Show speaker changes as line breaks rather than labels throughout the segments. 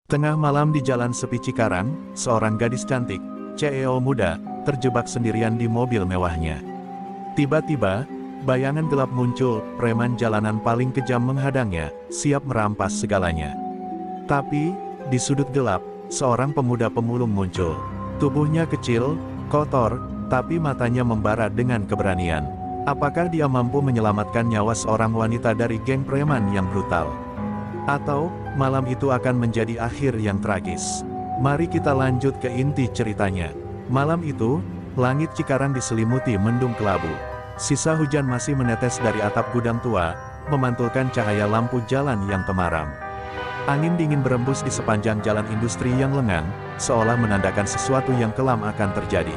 Tengah malam di jalan sepi Cikarang, seorang gadis cantik, CEO muda, terjebak sendirian di mobil mewahnya. Tiba-tiba, bayangan gelap muncul, preman jalanan paling kejam menghadangnya, siap merampas segalanya. Tapi, di sudut gelap, seorang pemuda pemulung muncul. Tubuhnya kecil, kotor, tapi matanya membara dengan keberanian. Apakah dia mampu menyelamatkan nyawa seorang wanita dari geng preman yang brutal? Atau, malam itu akan menjadi akhir yang tragis? Mari kita lanjut ke inti ceritanya. Malam itu, langit Cikarang diselimuti mendung kelabu. Sisa hujan masih menetes dari atap gudang tua, memantulkan cahaya lampu jalan yang temaram. Angin dingin berembus di sepanjang jalan industri yang lengang, seolah menandakan sesuatu yang kelam akan terjadi.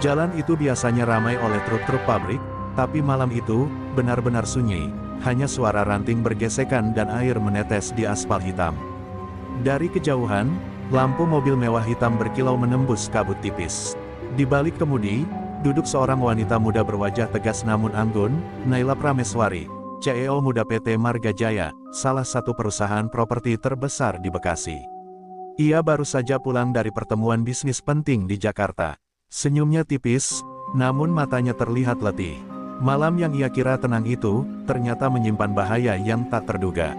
Jalan itu biasanya ramai oleh truk-truk pabrik, tapi malam itu, benar-benar sunyi. Hanya suara ranting bergesekan dan air menetes di aspal hitam. Dari kejauhan, lampu mobil mewah hitam berkilau menembus kabut tipis. Di balik kemudi, duduk seorang wanita muda berwajah tegas namun anggun, Naila Prameswari, CEO muda PT Marga Jaya, salah satu perusahaan properti terbesar di Bekasi. Ia baru saja pulang dari pertemuan bisnis penting di Jakarta. Senyumnya tipis, namun matanya terlihat letih. Malam yang ia kira tenang itu, ternyata menyimpan bahaya yang tak terduga.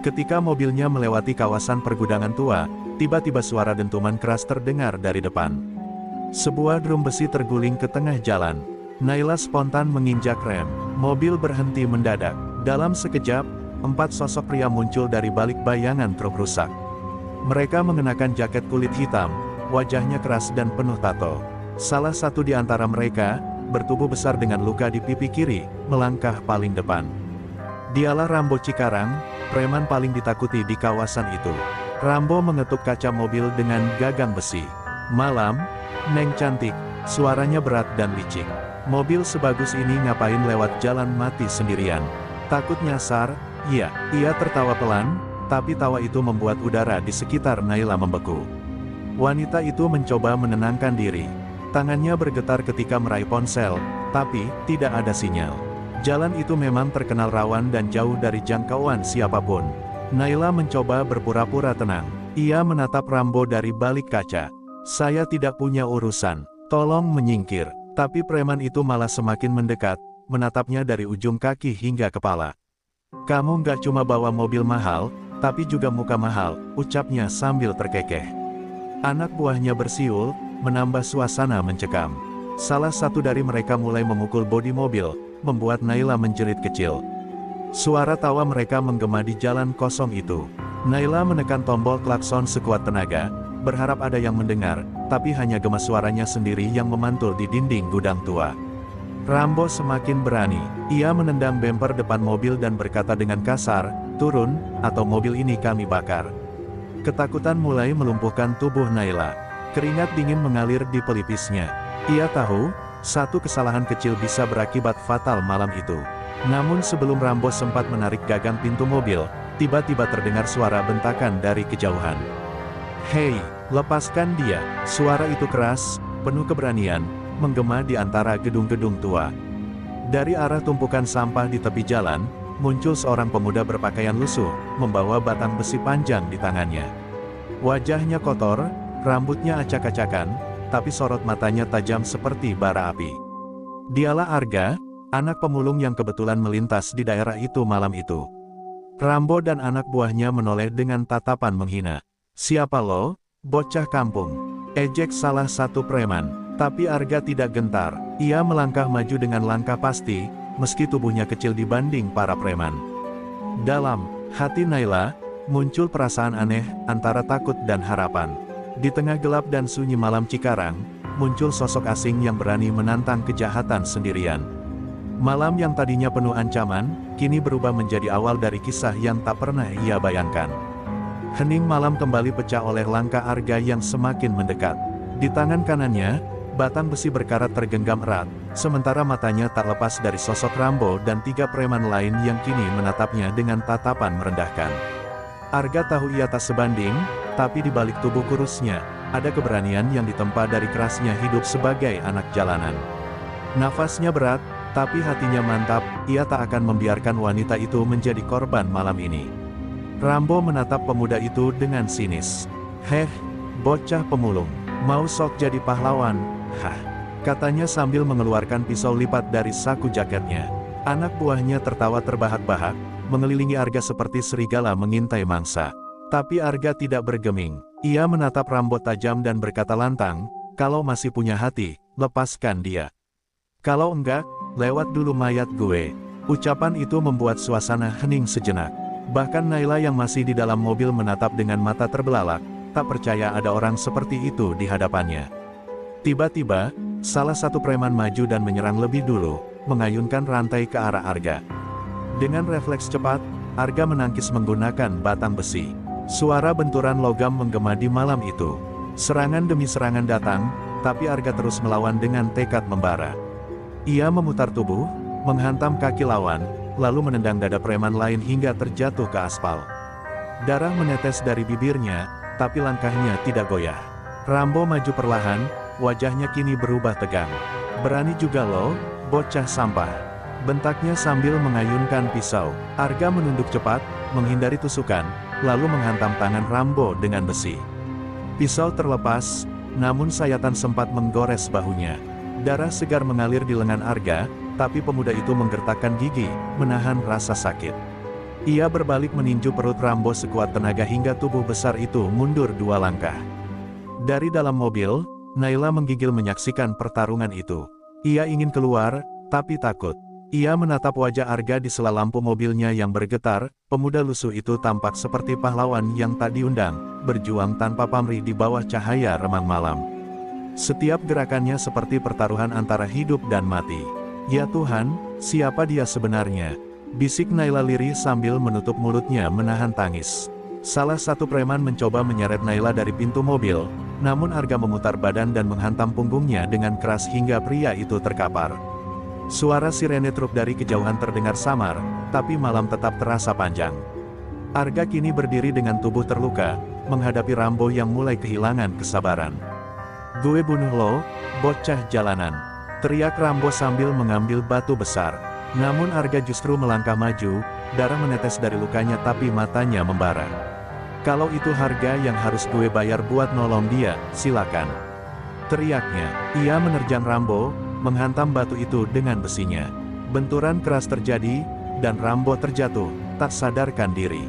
Ketika mobilnya melewati kawasan pergudangan tua, tiba-tiba suara dentuman keras terdengar dari depan. Sebuah drum besi terguling ke tengah jalan. Naila spontan menginjak rem. Mobil berhenti mendadak. Dalam sekejap, 4 sosok pria muncul dari balik bayangan truk rusak. Mereka mengenakan jaket kulit hitam, wajahnya keras dan penuh tato. Salah satu di antara mereka, bertubuh besar dengan luka di pipi kiri, melangkah paling depan. Dialah Rambo Cikarang, preman paling ditakuti di kawasan itu. Rambo mengetuk kaca mobil dengan gagang besi. "Malam, Neng cantik," suaranya berat dan licik. "Mobil sebagus ini ngapain lewat jalan mati sendirian? Takut nyasar?" "Iya." Ia tertawa pelan, tapi tawa itu membuat udara di sekitar Naila membeku. Wanita itu mencoba menenangkan diri. Tangannya bergetar ketika meraih ponsel, tapi tidak ada sinyal. Jalan itu memang terkenal rawan dan jauh dari jangkauan siapapun. Naila mencoba berpura-pura tenang. Ia menatap Rambo dari balik kaca. "Saya tidak punya urusan. Tolong menyingkir." Tapi preman itu malah semakin mendekat, menatapnya dari ujung kaki hingga kepala. "Kamu nggak cuma bawa mobil mahal, tapi juga muka mahal," ucapnya sambil terkekeh. Anak buahnya bersiul, menambah suasana mencekam. Salah satu dari mereka mulai memukul bodi mobil, membuat Naila menjerit kecil. Suara tawa mereka menggema di jalan kosong itu. Naila menekan tombol klakson sekuat tenaga, berharap ada yang mendengar, tapi hanya gema suaranya sendiri yang memantul di dinding gudang tua. Rambo semakin berani. Ia menendang bemper depan mobil dan berkata dengan kasar, "Turun, atau mobil ini kami bakar." Ketakutan mulai melumpuhkan tubuh Naila. Keringat dingin mengalir di pelipisnya. Ia tahu, satu kesalahan kecil bisa berakibat fatal malam itu. Namun sebelum Rambo sempat menarik gagang pintu mobil, tiba-tiba terdengar suara bentakan dari kejauhan. "Hei, lepaskan dia!" Suara itu keras, penuh keberanian, menggema di antara gedung-gedung tua. Dari arah tumpukan sampah di tepi jalan, muncul seorang pemuda berpakaian lusuh, membawa batang besi panjang di tangannya. Wajahnya kotor, rambutnya acak-acakan, tapi sorot matanya tajam seperti bara api. Dialah Arga, anak pemulung yang kebetulan melintas di daerah itu malam itu. Rambo dan anak buahnya menoleh dengan tatapan menghina. "Siapa lo, bocah kampung?" ejek salah satu preman. Tapi Arga tidak gentar. Ia melangkah maju dengan langkah pasti, meski tubuhnya kecil dibanding para preman. Dalam hati Naila, muncul perasaan aneh, antara takut dan harapan. Di tengah gelap dan sunyi malam Cikarang, muncul sosok asing yang berani menantang kejahatan sendirian. Malam yang tadinya penuh ancaman, kini berubah menjadi awal dari kisah yang tak pernah ia bayangkan. Hening malam kembali pecah oleh langkah Arga yang semakin mendekat. Di tangan kanannya, batang besi berkarat tergenggam erat, sementara matanya tak lepas dari sosok Rambo dan 3 preman lain yang kini menatapnya dengan tatapan merendahkan. Arga tahu ia tak sebanding, tapi di balik tubuh kurusnya, ada keberanian yang ditempa dari kerasnya hidup sebagai anak jalanan. Nafasnya berat, tapi hatinya mantap, ia tak akan membiarkan wanita itu menjadi korban malam ini. Rambo menatap pemuda itu dengan sinis. "Heh, bocah pemulung, mau sok jadi pahlawan, hah?" katanya sambil mengeluarkan pisau lipat dari saku jaketnya. Anak buahnya tertawa terbahak-bahak, mengelilingi Arga seperti serigala mengintai mangsa. Tapi Arga tidak bergeming. Ia menatap Rambo tajam dan berkata lantang, "Kalau masih punya hati, lepaskan dia. Kalau enggak, lewat dulu mayat gue." Ucapan itu membuat suasana hening sejenak. Bahkan Naila yang masih di dalam mobil menatap dengan mata terbelalak, tak percaya ada orang seperti itu di hadapannya. Tiba-tiba, salah satu preman maju dan menyerang lebih dulu, mengayunkan rantai ke arah Arga. Dengan refleks cepat, Arga menangkis menggunakan batang besi. Suara benturan logam menggema di malam itu. Serangan demi serangan datang, tapi Arga terus melawan dengan tekad membara. Ia memutar tubuh, menghantam kaki lawan, lalu menendang dada preman lain hingga terjatuh ke aspal. Darah menetes dari bibirnya, tapi langkahnya tidak goyah. Rambo maju perlahan, wajahnya kini berubah tegang. "Berani juga lo, bocah sampah," bentaknya sambil mengayunkan pisau. Arga menunduk cepat, menghindari tusukan, lalu menghantam tangan Rambo dengan besi. Pisau terlepas, namun sayatan sempat menggores bahunya. Darah segar mengalir di lengan Arga, tapi pemuda itu menggertakkan gigi, menahan rasa sakit. Ia berbalik meninju perut Rambo sekuat tenaga hingga tubuh besar itu mundur 2 langkah. Dari dalam mobil, Naila menggigil menyaksikan pertarungan itu. Ia ingin keluar, tapi takut. Ia menatap wajah Arga di sela lampu mobilnya yang bergetar. Pemuda lusuh itu tampak seperti pahlawan yang tak diundang, berjuang tanpa pamrih di bawah cahaya remang malam. Setiap gerakannya seperti pertaruhan antara hidup dan mati. "Ya Tuhan, siapa dia sebenarnya?" bisik Naila lirih sambil menutup mulutnya menahan tangis. Salah satu preman mencoba menyeret Naila dari pintu mobil, namun Arga memutar badan dan menghantam punggungnya dengan keras hingga pria itu terkapar. Suara sirene truk dari kejauhan terdengar samar, tapi malam tetap terasa panjang. Arga kini berdiri dengan tubuh terluka, menghadapi Rambo yang mulai kehilangan kesabaran. "Gue bunuh lo, bocah jalanan," teriak Rambo sambil mengambil batu besar. Namun Arga justru melangkah maju, darah menetes dari lukanya tapi matanya membara. "Kalau itu harga yang harus gue bayar buat nolong dia, silakan," teriaknya. Ia menerjang Rambo, menghantam batu itu dengan besinya. Benturan keras terjadi, dan Rambo terjatuh, tak sadarkan diri.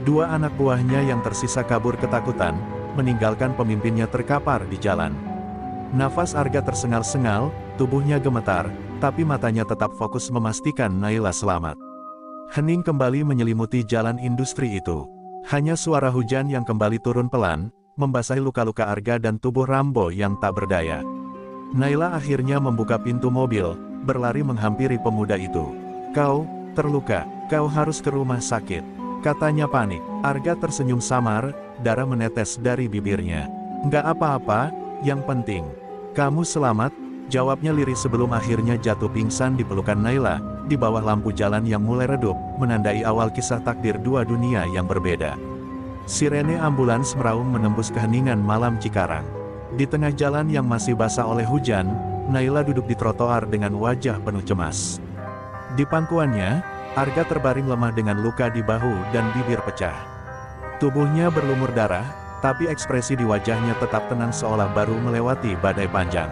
2 anak buahnya yang tersisa kabur ketakutan, meninggalkan pemimpinnya terkapar di jalan. Nafas Arga tersengal-sengal, tubuhnya gemetar, tapi matanya tetap fokus memastikan Naila selamat. Hening kembali menyelimuti jalan industri itu. Hanya suara hujan yang kembali turun pelan, membasahi luka-luka Arga dan tubuh Rambo yang tak berdaya. Naila akhirnya membuka pintu mobil, berlari menghampiri pemuda itu. "Kau terluka, kau harus ke rumah sakit," katanya panik. Arga tersenyum samar, darah menetes dari bibirnya. "Nggak apa-apa, yang penting kamu selamat," jawabnya lirih sebelum akhirnya jatuh pingsan di pelukan Naila, di bawah lampu jalan yang mulai redup, menandai awal kisah takdir 2 dunia yang berbeda. Sirene ambulans meraung menembus keheningan malam Cikarang. Di tengah jalan yang masih basah oleh hujan, Naila duduk di trotoar dengan wajah penuh cemas. Di pangkuannya, Arga terbaring lemah dengan luka di bahu dan bibir pecah. Tubuhnya berlumur darah, tapi ekspresi di wajahnya tetap tenang seolah baru melewati badai panjang.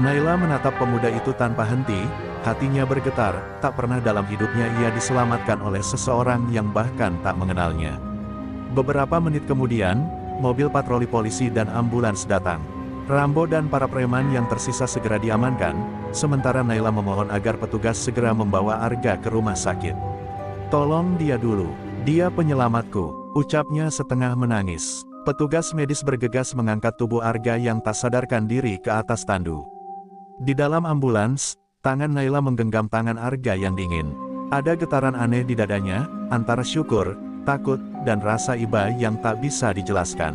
Naila menatap pemuda itu tanpa henti, hatinya bergetar, tak pernah dalam hidupnya ia diselamatkan oleh seseorang yang bahkan tak mengenalnya. Beberapa menit kemudian, mobil patroli polisi dan ambulans datang. Rambo dan para preman yang tersisa segera diamankan, sementara Naila memohon agar petugas segera membawa Arga ke rumah sakit. "Tolong dia dulu, dia penyelamatku," ucapnya setengah menangis. Petugas medis bergegas mengangkat tubuh Arga yang tak sadarkan diri ke atas tandu. Di dalam ambulans, tangan Naila menggenggam tangan Arga yang dingin. Ada getaran aneh di dadanya, antara syukur, takut, dan rasa iba yang tak bisa dijelaskan.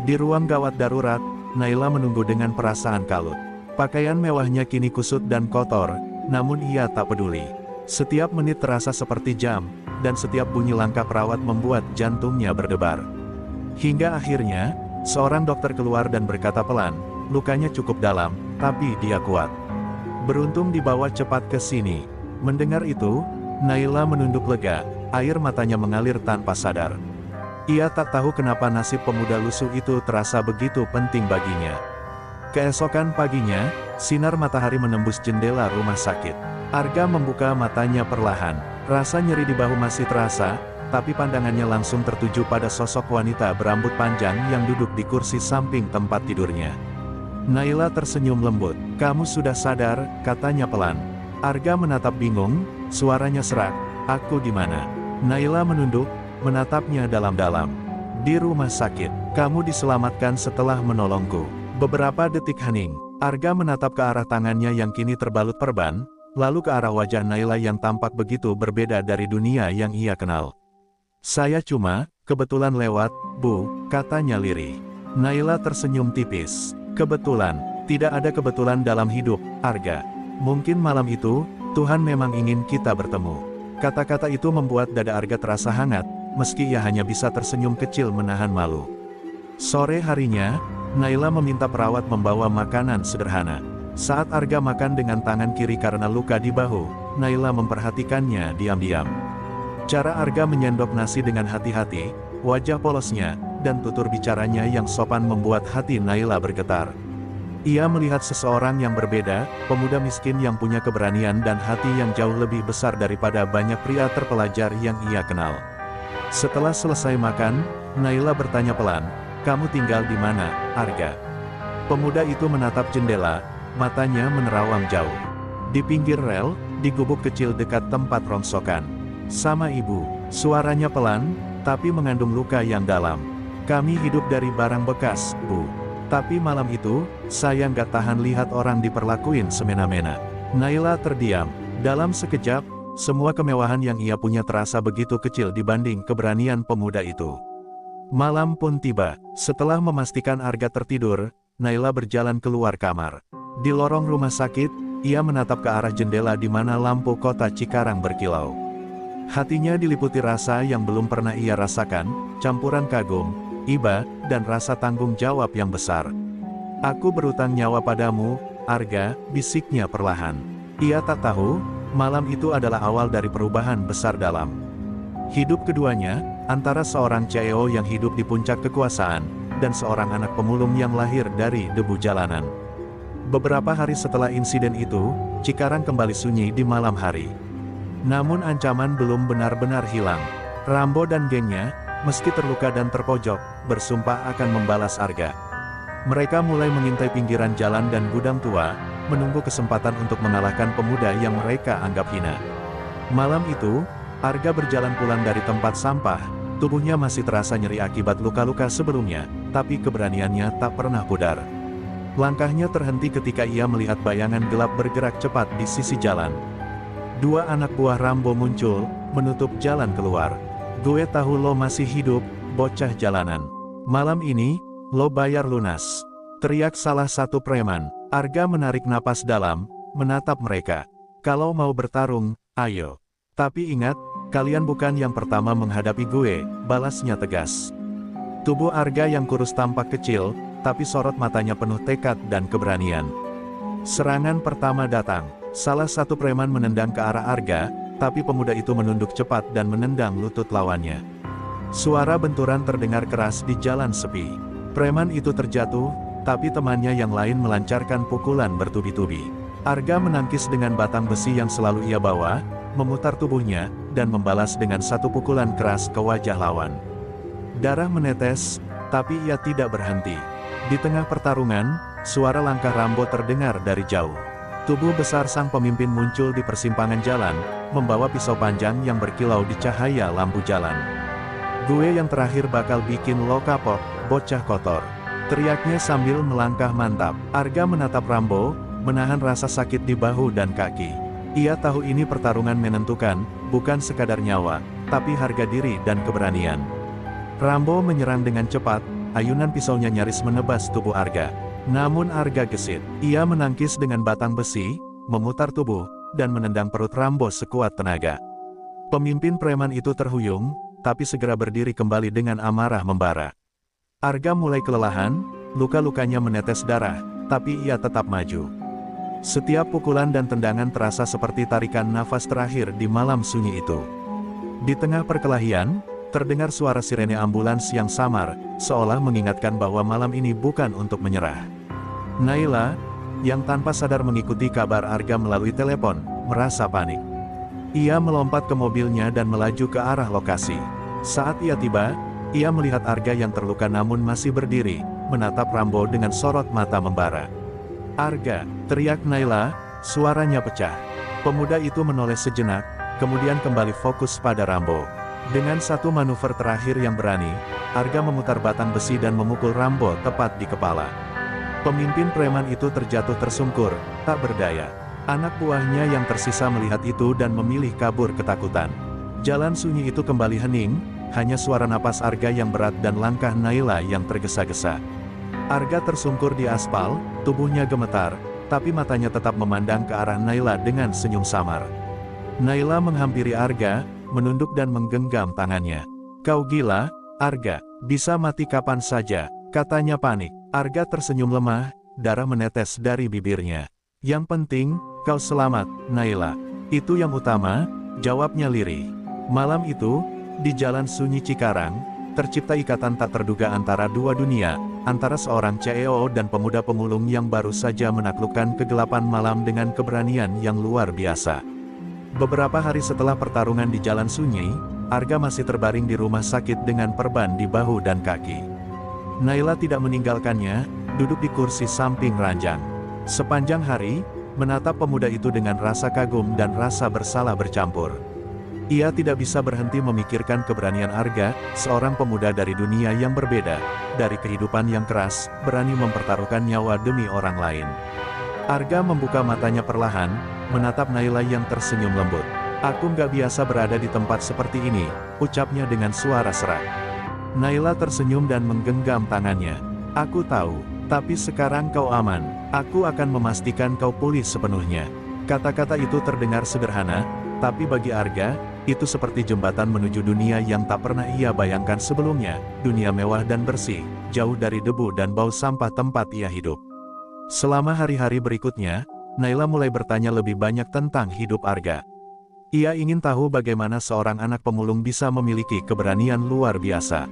Di ruang gawat darurat, Naila menunggu dengan perasaan kalut. Pakaian mewahnya kini kusut dan kotor, namun ia tak peduli. Setiap menit terasa seperti jam, dan setiap bunyi langkah perawat membuat jantungnya berdebar. Hingga akhirnya, seorang dokter keluar dan berkata pelan, "Lukanya cukup dalam, tapi dia kuat. Beruntung dibawa cepat ke sini." Mendengar itu, Naila menunduk lega. air matanya mengalir tanpa sadar. Ia tak tahu kenapa nasib pemuda lusuh itu terasa begitu penting baginya. Keesokan paginya, sinar matahari menembus jendela rumah sakit. Arga membuka matanya perlahan. Rasa nyeri di bahu masih terasa, tapi pandangannya langsung tertuju pada sosok wanita berambut panjang yang duduk di kursi samping tempat tidurnya. Naila tersenyum lembut. "Kamu sudah sadar," katanya pelan. Arga menatap bingung, suaranya serak. "Aku di mana?" Naila menunduk, menatapnya dalam-dalam. "Di rumah sakit. Kamu diselamatkan setelah menolongku." Beberapa detik hening, Arga menatap ke arah tangannya yang kini terbalut perban, lalu ke arah wajah Naila yang tampak begitu berbeda dari dunia yang ia kenal. "Saya cuma, kebetulan lewat, Bu," katanya lirih. Naila tersenyum tipis. "Kebetulan, tidak ada kebetulan dalam hidup, Arga. Mungkin malam itu, Tuhan memang ingin kita bertemu." Kata-kata itu membuat dada Arga terasa hangat, meski ia hanya bisa tersenyum kecil menahan malu. Sore harinya, Naila meminta perawat membawa makanan sederhana. Saat Arga makan dengan tangan kiri karena luka di bahu, Naila memperhatikannya diam-diam. Cara Arga menyendok nasi dengan hati-hati, wajah polosnya, dan tutur bicaranya yang sopan membuat hati Naila bergetar. Ia melihat seseorang yang berbeda, pemuda miskin yang punya keberanian dan hati yang jauh lebih besar daripada banyak pria terpelajar yang ia kenal. Setelah selesai makan, Naila bertanya pelan, "Kamu tinggal di mana, Arga?" Pemuda itu menatap jendela, matanya menerawang jauh. "Di pinggir rel, di gubuk kecil dekat tempat rongsokan." "Sama ibu," suaranya pelan, tapi mengandung luka yang dalam. "Kami hidup dari barang bekas, Bu. Tapi malam itu, saya nggak tahan lihat orang diperlakuin semena-mena." Naila terdiam. Dalam sekejap, semua kemewahan yang ia punya terasa begitu kecil dibanding keberanian pemuda itu. Malam pun tiba. Setelah memastikan Arga tertidur, Naila berjalan keluar kamar. Di lorong rumah sakit, ia menatap ke arah jendela di mana lampu kota Cikarang berkilau. Hatinya diliputi rasa yang belum pernah ia rasakan, campuran kagum, iba, dan rasa tanggung jawab yang besar. "Aku berutang nyawa padamu, Arga," bisiknya perlahan. Ia tak tahu, malam itu adalah awal dari perubahan besar dalam hidup keduanya, antara seorang CEO yang hidup di puncak kekuasaan, dan seorang anak pemulung yang lahir dari debu jalanan. Beberapa hari setelah insiden itu, Cikarang kembali sunyi di malam hari. Namun ancaman belum benar-benar hilang. Rambo dan gengnya, meski terluka dan terpojok, bersumpah akan membalas Arga. Mereka mulai mengintai pinggiran jalan dan gudang tua, menunggu kesempatan untuk mengalahkan pemuda yang mereka anggap hina. Malam itu, Arga berjalan pulang dari tempat sampah. Tubuhnya masih terasa nyeri akibat luka-luka sebelumnya, tapi keberaniannya tak pernah pudar. Langkahnya terhenti ketika ia melihat bayangan gelap bergerak cepat di sisi jalan. Dua anak buah Rambo muncul, menutup jalan keluar. "Gue tahu lo masih hidup, bocah jalanan. Malam ini, lo bayar lunas," teriak salah satu preman. Arga menarik napas dalam, menatap mereka. "Kalau mau bertarung, ayo. Tapi ingat, kalian bukan yang pertama menghadapi gue," balasnya tegas. Tubuh Arga yang kurus tampak kecil, tapi sorot matanya penuh tekad dan keberanian. Serangan pertama datang. Salah satu preman menendang ke arah Arga, tapi pemuda itu menunduk cepat dan menendang lutut lawannya. Suara benturan terdengar keras di jalan sepi. Preman itu terjatuh, tapi temannya yang lain melancarkan pukulan bertubi-tubi. Arga menangkis dengan batang besi yang selalu ia bawa, memutar tubuhnya, dan membalas dengan satu pukulan keras ke wajah lawan. Darah menetes, tapi ia tidak berhenti. Di tengah pertarungan, suara langkah Rambo terdengar dari jauh. Tubuh besar sang pemimpin muncul di persimpangan jalan, membawa pisau panjang yang berkilau di cahaya lampu jalan. "Gue yang terakhir bakal bikin lo kapok, bocah kotor," teriaknya sambil melangkah mantap. Arga menatap Rambo, menahan rasa sakit di bahu dan kaki. Ia tahu ini pertarungan menentukan, bukan sekadar nyawa, tapi harga diri dan keberanian. Rambo menyerang dengan cepat, ayunan pisaunya nyaris menebas tubuh Arga. Namun Arga gesit. Ia menangkis dengan batang besi, memutar tubuh, dan menendang perut Rambo sekuat tenaga. Pemimpin preman itu terhuyung, tapi segera berdiri kembali dengan amarah membara. Arga mulai kelelahan, luka-lukanya menetes darah, tapi ia tetap maju. Setiap pukulan dan tendangan terasa seperti tarikan nafas terakhir di malam sunyi itu. Di tengah perkelahian, terdengar suara sirene ambulans yang samar, seolah mengingatkan bahwa malam ini bukan untuk menyerah. Naila, yang tanpa sadar mengikuti kabar Arga melalui telepon, merasa panik. Ia melompat ke mobilnya dan melaju ke arah lokasi. Saat ia tiba, ia melihat Arga yang terluka namun masih berdiri, menatap Rambo dengan sorot mata membara. "Arga!" teriak Naila, suaranya pecah. Pemuda itu menoleh sejenak, kemudian kembali fokus pada Rambo. Dengan satu manuver terakhir yang berani, Arga memutar batang besi dan memukul Rambo tepat di kepala. Pemimpin preman itu terjatuh tersungkur, tak berdaya. Anak buahnya yang tersisa melihat itu dan memilih kabur ketakutan. Jalan sunyi itu kembali hening, hanya suara napas Arga yang berat dan langkah Naila yang tergesa-gesa. Arga tersungkur di aspal, tubuhnya gemetar, tapi matanya tetap memandang ke arah Naila dengan senyum samar. Naila menghampiri Arga, menunduk dan menggenggam tangannya. "Kau gila, Arga, bisa mati kapan saja," katanya panik. Arga tersenyum lemah, darah menetes dari bibirnya. "Yang penting, kau selamat, Naila. Itu yang utama," jawabnya lirih. Malam itu, di jalan sunyi Cikarang, tercipta ikatan tak terduga antara dua dunia, antara seorang CEO dan pemuda pemulung yang baru saja menaklukkan kegelapan malam dengan keberanian yang luar biasa. Beberapa hari setelah pertarungan di jalan sunyi, Arga masih terbaring di rumah sakit dengan perban di bahu dan kaki. Naila tidak meninggalkannya, duduk di kursi samping ranjang. Sepanjang hari, menatap pemuda itu dengan rasa kagum dan rasa bersalah bercampur. Ia tidak bisa berhenti memikirkan keberanian Arga, seorang pemuda dari dunia yang berbeda, dari kehidupan yang keras, berani mempertaruhkan nyawa demi orang lain. Arga membuka matanya perlahan, menatap Naila yang tersenyum lembut. "Aku nggak biasa berada di tempat seperti ini," ucapnya dengan suara serak. Naila tersenyum dan menggenggam tangannya. "Aku tahu, tapi sekarang kau aman. Aku akan memastikan kau pulih sepenuhnya." Kata-kata itu terdengar sederhana, tapi bagi Arga, itu seperti jembatan menuju dunia yang tak pernah ia bayangkan sebelumnya, dunia mewah dan bersih, jauh dari debu dan bau sampah tempat ia hidup. Selama hari-hari berikutnya, Naila mulai bertanya lebih banyak tentang hidup Arga. Ia ingin tahu bagaimana seorang anak pemulung bisa memiliki keberanian luar biasa.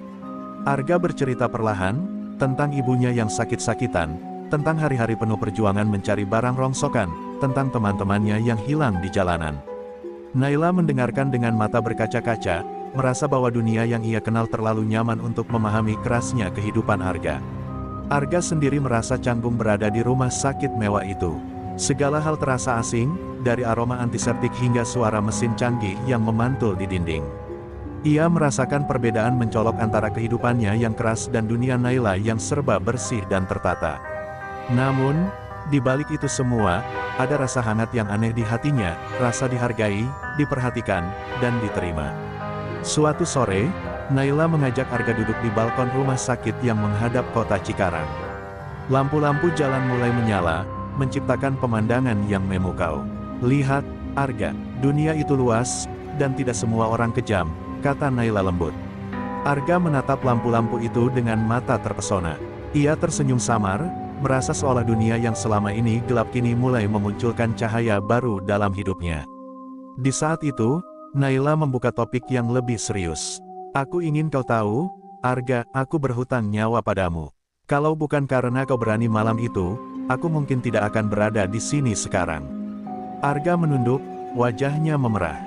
Arga bercerita perlahan, tentang ibunya yang sakit-sakitan, tentang hari-hari penuh perjuangan mencari barang rongsokan, tentang teman-temannya yang hilang di jalanan. Naila mendengarkan dengan mata berkaca-kaca, merasa bahwa dunia yang ia kenal terlalu nyaman untuk memahami kerasnya kehidupan Arga. Arga sendiri merasa canggung berada di rumah sakit mewah itu. Segala hal terasa asing, dari aroma antiseptik hingga suara mesin canggih yang memantul di dinding. Ia merasakan perbedaan mencolok antara kehidupannya yang keras dan dunia Naila yang serba bersih dan tertata. Namun, di balik itu semua, ada rasa hangat yang aneh di hatinya, rasa dihargai, diperhatikan, dan diterima. Suatu sore, Naila mengajak Arga duduk di balkon rumah sakit yang menghadap kota Cikarang. Lampu-lampu jalan mulai menyala, menciptakan pemandangan yang memukau. "Lihat, Arga, dunia itu luas, dan tidak semua orang kejam," kata Naila lembut. Arga menatap lampu-lampu itu dengan mata terpesona. Ia tersenyum samar, merasa seolah dunia yang selama ini gelap kini mulai memunculkan cahaya baru dalam hidupnya. Di saat itu, Naila membuka topik yang lebih serius. "Aku ingin kau tahu, Arga, aku berhutang nyawa padamu. Kalau bukan karena kau berani malam itu, aku mungkin tidak akan berada di sini sekarang." Arga menunduk, wajahnya memerah.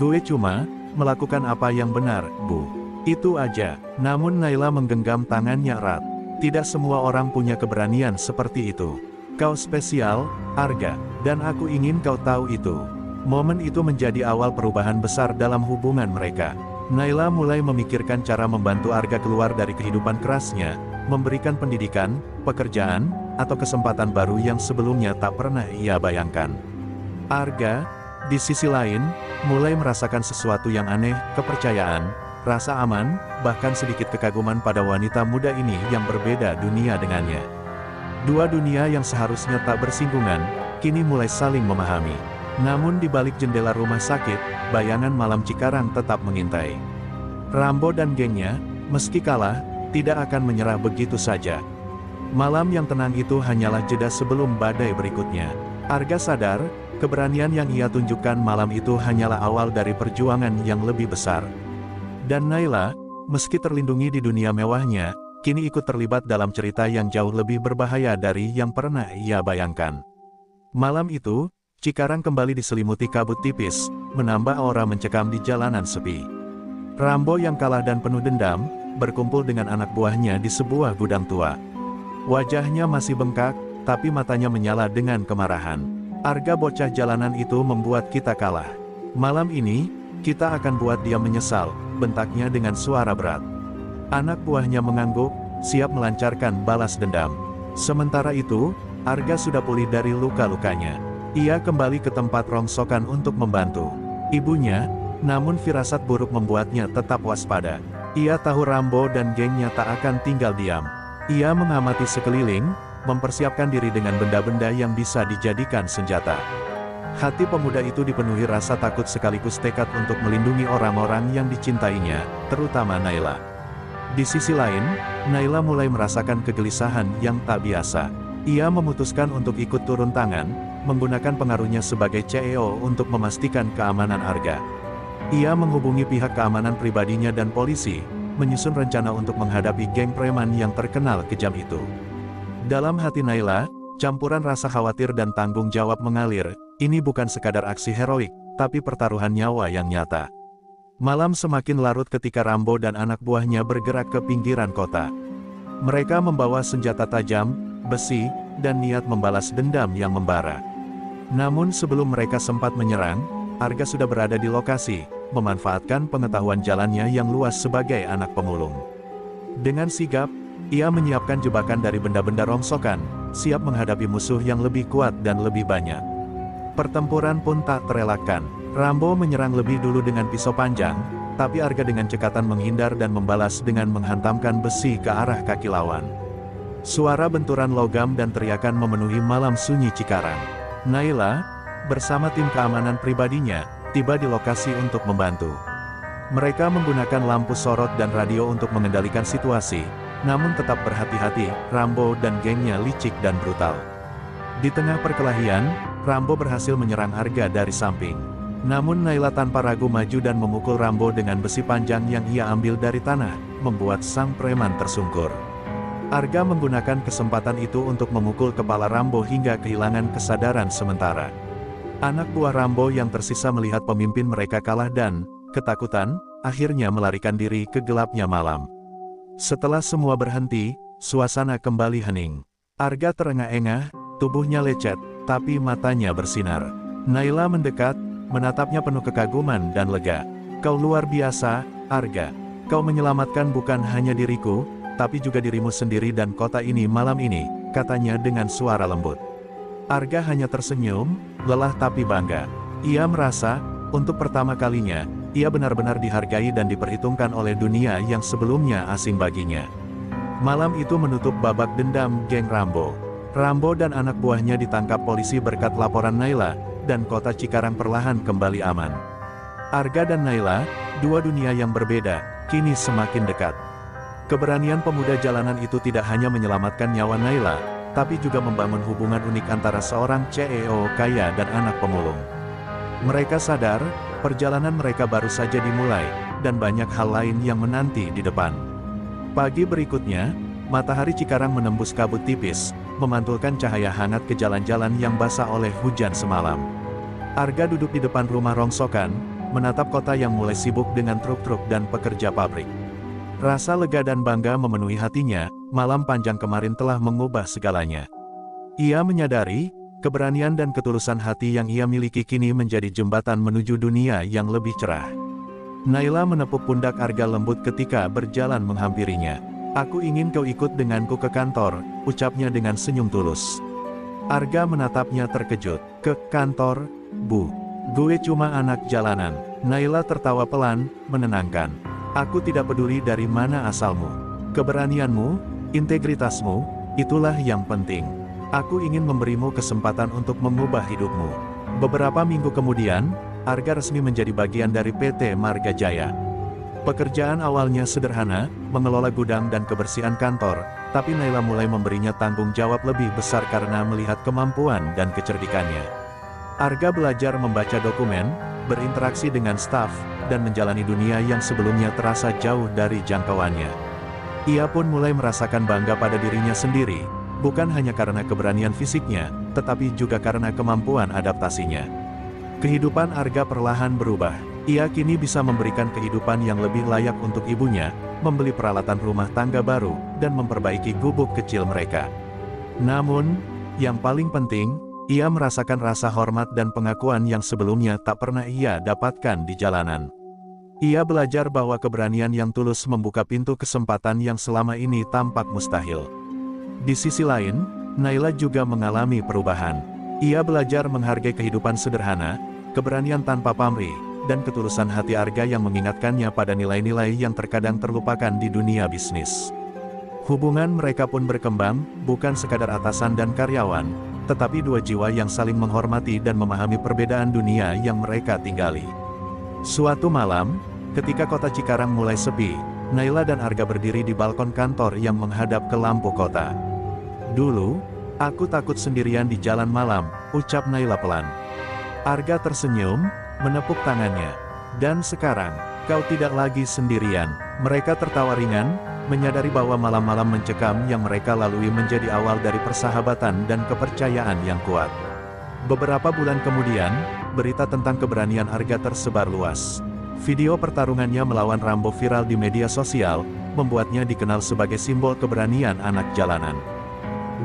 "Gue cuma melakukan apa yang benar, Bu. Itu aja." Namun Naila menggenggam tangannya erat. "Tidak semua orang punya keberanian seperti itu. Kau spesial, Arga, dan aku ingin kau tahu itu." Momen itu menjadi awal perubahan besar dalam hubungan mereka. Naila mulai memikirkan cara membantu Arga keluar dari kehidupan kerasnya, memberikan pendidikan, pekerjaan, atau kesempatan baru yang sebelumnya tak pernah ia bayangkan. Arga, di sisi lain, mulai merasakan sesuatu yang aneh, kepercayaan, rasa aman, bahkan sedikit kekaguman pada wanita muda ini yang berbeda dunia dengannya. Dua dunia yang seharusnya tak bersinggungan, kini mulai saling memahami. Namun di balik jendela rumah sakit, bayangan malam Cikarang tetap mengintai. Rambo dan gengnya, meski kalah, tidak akan menyerah begitu saja. Malam yang tenang itu hanyalah jeda sebelum badai berikutnya. Arga sadar, Keberanian yang ia tunjukkan malam itu hanyalah awal dari perjuangan yang lebih besar. Dan Naila, meski terlindungi di dunia mewahnya, kini ikut terlibat dalam cerita yang jauh lebih berbahaya dari yang pernah ia bayangkan. Malam itu, Cikarang kembali diselimuti kabut tipis, menambah aura mencekam di jalanan sepi. Rambo yang kalah dan penuh dendam, berkumpul dengan anak buahnya di sebuah gudang tua. Wajahnya masih bengkak, tapi matanya menyala dengan kemarahan. Arga bocah jalanan itu membuat kita kalah. Malam ini, kita akan buat dia menyesal, bentaknya dengan suara berat. Anak buahnya mengangguk, siap melancarkan balas dendam. Sementara itu, Arga sudah pulih dari luka-lukanya. Ia kembali ke tempat rongsokan untuk membantu ibunya, namun firasat buruk membuatnya tetap waspada. Ia tahu Rambo dan gengnya tak akan tinggal diam. Ia mengamati sekeliling, mempersiapkan diri dengan benda-benda yang bisa dijadikan senjata. Hati pemuda itu dipenuhi rasa takut sekaligus tekad untuk melindungi orang-orang yang dicintainya, terutama Naila. Di sisi lain, Naila mulai merasakan kegelisahan yang tak biasa. Ia memutuskan untuk ikut turun tangan, menggunakan pengaruhnya sebagai CEO untuk memastikan keamanan Arga. Ia menghubungi pihak keamanan pribadinya dan polisi, menyusun rencana untuk menghadapi geng preman yang terkenal kejam itu. Dalam hati Naila, campuran rasa khawatir dan tanggung jawab mengalir. Ini bukan sekadar aksi heroik, tapi pertaruhan nyawa yang nyata. Malam semakin larut ketika Rambo dan anak buahnya bergerak ke pinggiran kota. Mereka membawa senjata tajam, besi, dan niat membalas dendam yang membara. Namun sebelum mereka sempat menyerang, Arga sudah berada di lokasi, memanfaatkan pengetahuan jalannya yang luas sebagai anak pemulung. Dengan sigap, ia menyiapkan jebakan dari benda-benda rongsokan, siap menghadapi musuh yang lebih kuat dan lebih banyak. Pertempuran pun tak terelakkan. Rambo menyerang lebih dulu dengan pisau panjang, tapi Arga dengan cekatan menghindar dan membalas dengan menghantamkan besi ke arah kaki lawan. Suara benturan logam dan teriakan memenuhi malam sunyi Cikarang. Naila, bersama tim keamanan pribadinya, tiba di lokasi untuk membantu. Mereka menggunakan lampu sorot dan radio untuk mengendalikan situasi, namun tetap berhati-hati, Rambo dan gengnya licik dan brutal. Di tengah perkelahian, Rambo berhasil menyerang Arga dari samping. Namun Naila tanpa ragu maju dan memukul Rambo dengan besi panjang yang ia ambil dari tanah, membuat sang preman tersungkur. Arga menggunakan kesempatan itu untuk memukul kepala Rambo hingga kehilangan kesadaran sementara. Anak buah Rambo yang tersisa melihat pemimpin mereka kalah dan, ketakutan, akhirnya melarikan diri ke gelapnya malam. Setelah semua berhenti, suasana kembali hening. Arga terengah-engah, tubuhnya lecet, tapi matanya bersinar. Naila mendekat, menatapnya penuh kekaguman dan lega. "Kau luar biasa, Arga. Kau menyelamatkan bukan hanya diriku, tapi juga dirimu sendiri dan kota ini malam ini," katanya dengan suara lembut. Arga hanya tersenyum, lelah tapi bangga. Ia merasa, untuk pertama kalinya, ia benar-benar dihargai dan diperhitungkan oleh dunia yang sebelumnya asing baginya. Malam itu menutup babak dendam geng Rambo. Rambo dan anak buahnya ditangkap polisi berkat laporan Naila, dan kota Cikarang perlahan kembali aman. Arga dan Naila, dua dunia yang berbeda, kini semakin dekat. Keberanian pemuda jalanan itu tidak hanya menyelamatkan nyawa Naila, tapi juga membangun hubungan unik antara seorang CEO kaya dan anak pemulung. Mereka sadar, perjalanan mereka baru saja dimulai, dan banyak hal lain yang menanti di depan. Pagi berikutnya, matahari Cikarang menembus kabut tipis, memantulkan cahaya hangat ke jalan-jalan yang basah oleh hujan semalam. Arga duduk di depan rumah rongsokan, menatap kota yang mulai sibuk dengan truk-truk dan pekerja pabrik. Rasa lega dan bangga memenuhi hatinya, malam panjang kemarin telah mengubah segalanya. Ia menyadari, keberanian dan ketulusan hati yang ia miliki kini menjadi jembatan menuju dunia yang lebih cerah. Naila menepuk pundak Arga lembut ketika berjalan menghampirinya. "Aku ingin kau ikut denganku ke kantor," ucapnya dengan senyum tulus. Arga menatapnya terkejut. "Ke kantor, Bu? Gue cuma anak jalanan." Naila tertawa pelan, menenangkan. "Aku tidak peduli dari mana asalmu. Keberanianmu, integritasmu, itulah yang penting. Aku ingin memberimu kesempatan untuk mengubah hidupmu." Beberapa minggu kemudian, Arga resmi menjadi bagian dari PT Marga Jaya. Pekerjaan awalnya sederhana, mengelola gudang dan kebersihan kantor, tapi Naila mulai memberinya tanggung jawab lebih besar karena melihat kemampuan dan kecerdikannya. Arga belajar membaca dokumen, berinteraksi dengan staf, dan menjalani dunia yang sebelumnya terasa jauh dari jangkauannya. Ia pun mulai merasakan bangga pada dirinya sendiri, bukan hanya karena keberanian fisiknya, tetapi juga karena kemampuan adaptasinya. Kehidupan Arga perlahan berubah. Ia kini bisa memberikan kehidupan yang lebih layak untuk ibunya, membeli peralatan rumah tangga baru, dan memperbaiki gubuk kecil mereka. Namun, yang paling penting, ia merasakan rasa hormat dan pengakuan yang sebelumnya tak pernah ia dapatkan di jalanan. Ia belajar bahwa keberanian yang tulus membuka pintu kesempatan yang selama ini tampak mustahil. Di sisi lain, Naila juga mengalami perubahan. Ia belajar menghargai kehidupan sederhana, keberanian tanpa pamrih, dan ketulusan hati Arga yang mengingatkannya pada nilai-nilai yang terkadang terlupakan di dunia bisnis. Hubungan mereka pun berkembang, bukan sekadar atasan dan karyawan, tetapi dua jiwa yang saling menghormati dan memahami perbedaan dunia yang mereka tinggali. Suatu malam, ketika kota Cikarang mulai sepi, Naila dan Arga berdiri di balkon kantor yang menghadap ke lampu kota. "Dulu, aku takut sendirian di jalan malam," ucap Naila pelan. Arga tersenyum, menepuk tangannya. "Dan sekarang, kau tidak lagi sendirian." Mereka tertawa ringan, menyadari bahwa malam-malam mencekam yang mereka lalui menjadi awal dari persahabatan dan kepercayaan yang kuat. Beberapa bulan kemudian, berita tentang keberanian Arga tersebar luas. Video pertarungannya melawan Rambo viral di media sosial, membuatnya dikenal sebagai simbol keberanian anak jalanan.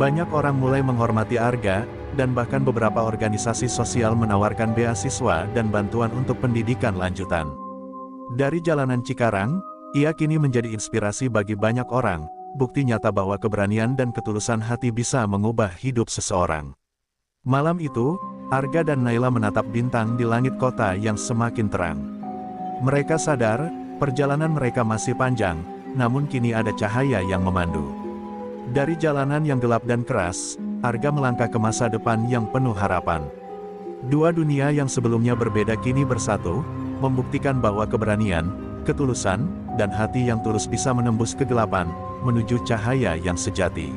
Banyak orang mulai menghormati Arga, dan bahkan beberapa organisasi sosial menawarkan beasiswa dan bantuan untuk pendidikan lanjutan. Dari jalanan Cikarang, ia kini menjadi inspirasi bagi banyak orang, bukti nyata bahwa keberanian dan ketulusan hati bisa mengubah hidup seseorang. Malam itu, Arga dan Naila menatap bintang di langit kota yang semakin terang. Mereka sadar, perjalanan mereka masih panjang, namun kini ada cahaya yang memandu. Dari jalanan yang gelap dan keras, Arga melangkah ke masa depan yang penuh harapan. Dua dunia yang sebelumnya berbeda kini bersatu, membuktikan bahwa keberanian, ketulusan, dan hati yang tulus bisa menembus kegelapan, menuju cahaya yang sejati.